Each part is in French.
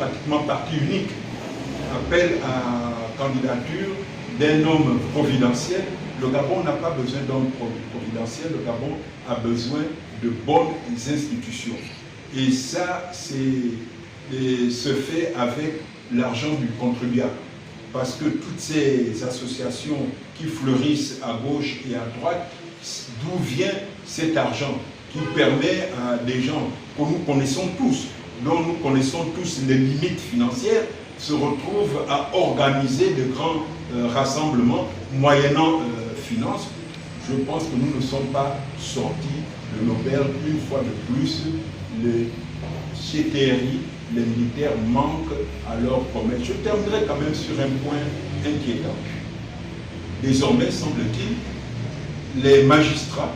pratiquement parti unique, appelle à candidature d'un homme providentiel. Le Gabon n'a pas besoin d'hommes providentiels, le Gabon a besoin de bonnes institutions. Et ça, se fait avec l'argent du contribuable. Parce que toutes ces associations qui fleurissent à gauche et à droite, d'où vient cet argent qui permet à des gens que nous connaissons tous, dont nous connaissons tous les limites financières, se retrouvent à organiser de grands rassemblements moyennant finances. Je pense que nous ne sommes pas sortis de l'auberge une fois de plus. Les CTRI, les militaires manquent à leurs promesses. Je terminerai quand même sur un point inquiétant. Désormais, semble-t-il, les magistrats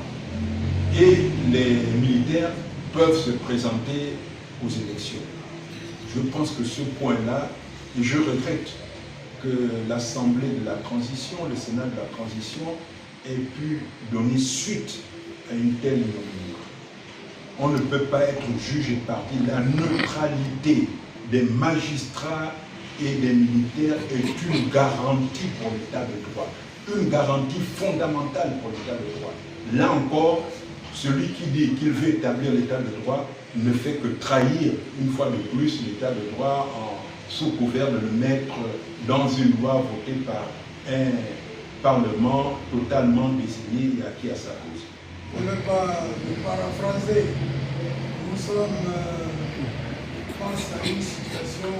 et les militaires peuvent se présenter aux élections. Je pense que ce point-là, et je regrette que l'Assemblée de la transition, le Sénat de la transition, ait pu donner suite à une telle mesure. On ne peut pas être juge et parti. La neutralité des magistrats et des militaires est une garantie pour l'état de droit, une garantie fondamentale pour l'état de droit. Là encore, celui qui dit qu'il veut établir l'état de droit ne fait que trahir une fois de plus l'état de droit sous couvert de le mettre dans une loi votée par un Parlement totalement désigné et acquis à sa cause. Pour ne pas paraphraser, nous sommes face à une situation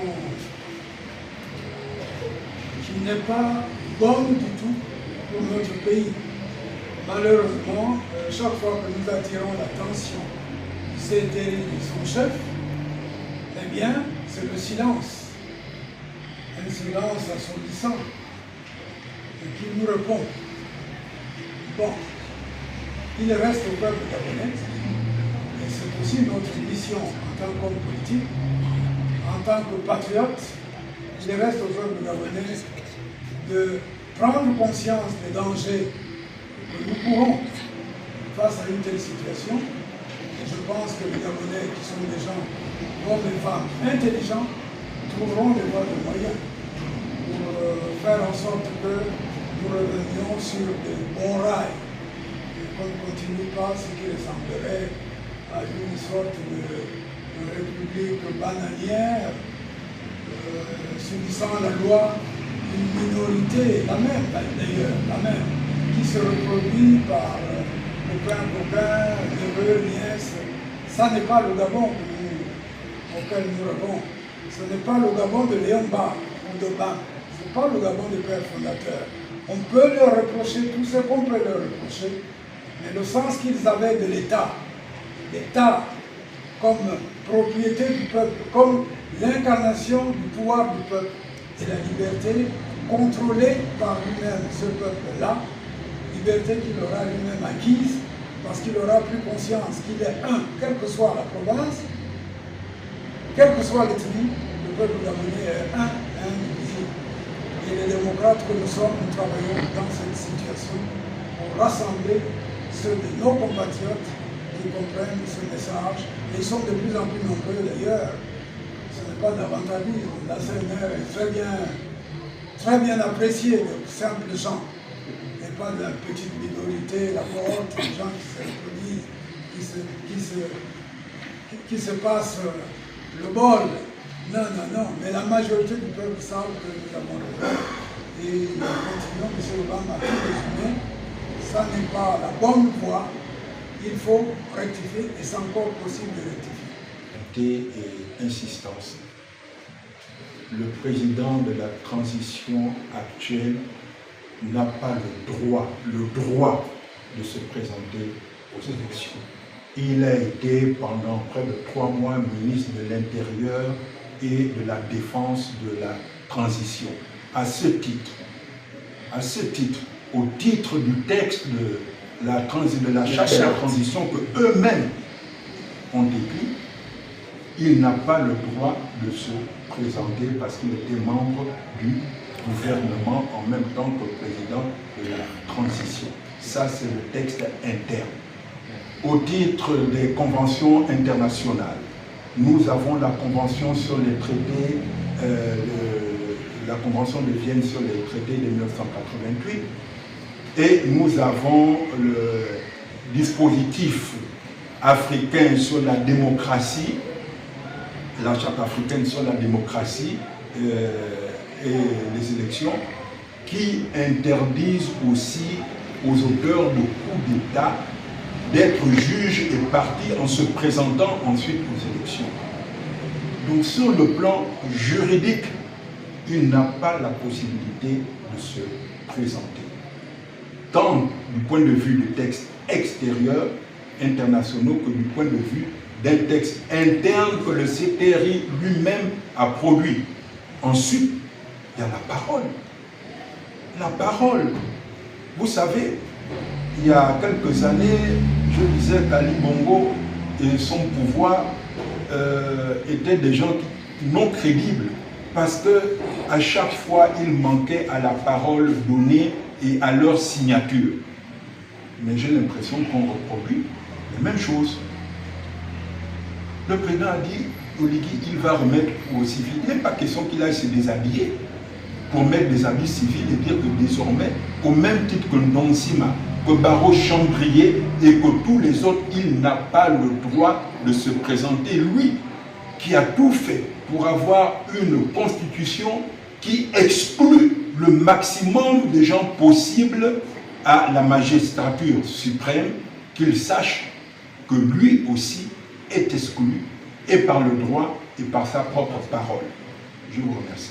qui n'est pas bonne du tout pour notre pays. Malheureusement, chaque fois que nous attirons l'attention du CTRI et son chef, eh bien, c'est le silence. Un silence assourdissant. Et qui nous répond. Bon, il reste au peuple gabonais, et c'est aussi notre mission en tant qu'homme politique, en tant que patriote, il reste au peuple gabonais de prendre conscience des dangers que nous courons face à une telle situation. Et je pense que les Gabonais, qui sont des gens, hommes et femmes intelligents, trouveront des voies de moyens pour faire en sorte que nous revenions sur des bons rails et qu'on ne continue pas ce qui ressemblerait à une sorte de république bananière subissant la loi d'une minorité, la même d'ailleurs, la même, qui se reproduit par copains, neveux, nièces. Ça n'est pas le Gabon auquel nous rêvons. Ce n'est pas le Gabon de Léomba ou de Ban. Ce n'est pas le Gabon des pères fondateurs. On peut leur reprocher tout ce qu'on peut leur reprocher, mais le sens qu'ils avaient de l'État comme propriété du peuple, comme l'incarnation du pouvoir du peuple et la liberté contrôlée par lui-même, ce peuple-là, liberté qu'il aura lui-même acquise, parce qu'il aura pris conscience qu'il est un, quelle que soit la province, quelle que soit l'ethnie, le peuple gabonais est un et indivisible. Et les démocrates que nous sommes, nous travaillons dans cette situation pour rassembler ceux de nos compatriotes qui comprennent ce message. Et ils sont de plus en plus nombreux d'ailleurs. Ce n'est pas davantage à dire. La CNR est très bien appréciée de simples gens. Et pas de la petite minorité, la porte, des gens qui se reproduisent, qui se passent le bol. Non, mais la majorité du peuple savent que nous avons raison. Et nous continuons, M. Obama a tout résumé. Ça n'est pas la bonne voie. Il faut rectifier et c'est encore possible de rectifier. Et insistance. Le président de la transition actuelle n'a pas le droit de se présenter aux élections. Il a été pendant près de 3 mois ministre de l'Intérieur et de la Défense de la transition. À ce titre, au titre du texte de la charte de la transition que eux-mêmes ont écrit, il n'a pas le droit de se présenter parce qu'il était membre du gouvernement en même temps que président de la transition. Ça, c'est le texte interne. Au titre des conventions internationales, nous avons la Convention sur les traités, la Convention de Vienne sur les traités de 1988, et nous avons le dispositif africain sur la démocratie, la charte africaine sur la démocratie et les élections, qui interdisent aussi aux auteurs de coups d'État d'être juges et partis en se présentant ensuite aux élections. Donc sur le plan juridique, il n'a pas la possibilité de se présenter. Tant du point de vue des textes extérieurs, internationaux, que du point de vue d'un texte interne que le CTRI lui-même a produit. Ensuite, il y a la parole. La parole. Vous savez, il y a quelques années, je disais qu'Ali Bongo et son pouvoir étaient des gens non crédibles parce qu'à chaque fois, ils manquaient à la parole donnée et à leur signature. Mais j'ai l'impression qu'on reproduit la même chose. Le président a dit, Oligui, il va remettre aux civils. Il n'est pas question qu'il aille se déshabiller pour mettre des habits civils et dire que désormais, au même titre que Nonsima, que Barreau Chambrier et que tous les autres, il n'a pas le droit de se présenter. Lui, qui a tout fait pour avoir une constitution qui exclut le maximum de gens possibles à la magistrature suprême, qu'il sache que lui aussi est exclu, et par le droit et par sa propre parole. Je vous remercie.